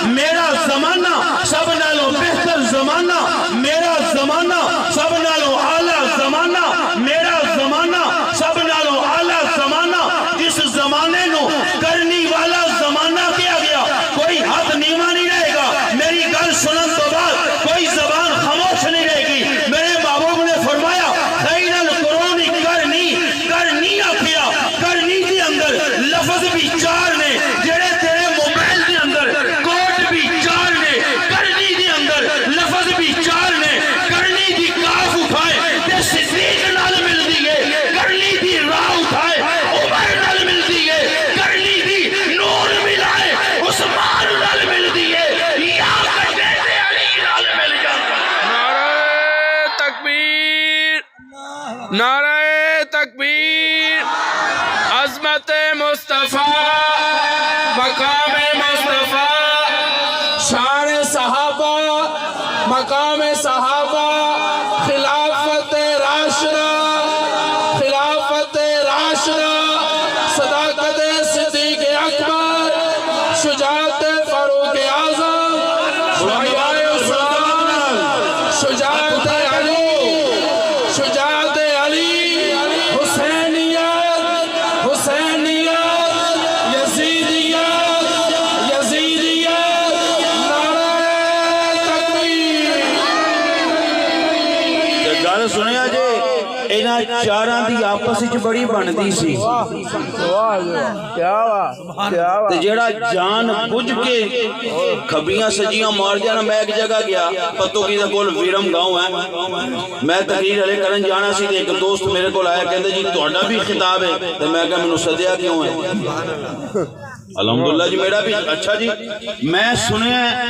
میرا زمانہ سب نالوں بہتر زمانہ، میرا زمانہ سب نالوں اعلیٰ زمانہ، میرا زمانہ سب نالوں اعلیٰ زمانہ، جس زمانے نو کرنی والا زمانہ کیا گیا، کوئی ہاتھ نیواں نہیں رہے گا، میری گل سنن تو بعد کوئی زبان خاموش نہیں رہے گی۔ میرے محبوب نے فرمایا خیر القرون کرنی آکھیا، کرنی دی اندر لفظ بھی چار نے، جڑے تیرے موبائل دی اندر کوڈ بھی چار نے، کرنی دی اندر لفظ بھی چار نے، کرنی دی کاف اٹھائے تے صدیق نال مل دیئے، کرنی دی راہ اٹھائے عمر نال مل دیئے، کرنی دی نور ملائے عثمان نال مل دیئے، یا کٹے تے علی نال مل جاتا۔ نعرہ تکبیر، نعرہ تکبیر، عظمت مصطفیٰ، مقام مصطفیٰ، شان صحابہ، مقام صحابہ، خلافت راشدہ، خلافت راشدہ، صداقت صدیق اکبر، شجاعت فاروق اعظم، شہدائے عثمان، شجاعت علی، شجاعت علی، حسینیت، حسینیت، یزیدیت، یزیدیت، نعرہ تکبیر۔ گل سنیا جے انہاں چاراں دی آپس وچ بڑی بنتی سی، تے جیڑا جان بجھ کے کھبیاں سجیاں مار جانا۔ میں ایک جگہ گیا، پتو کی دا کول ویرم گاؤں ہے، میں تقریر علیہ کرن جانا سی، تے ایک دوست میرے کول آیا کہندے جی تہاڈا بھی خطاب ہے، تے میں کہا مینوں سدیا کیوں ہے؟ الحمدللہ جی میرا بھی، اچھا جی میں سنیا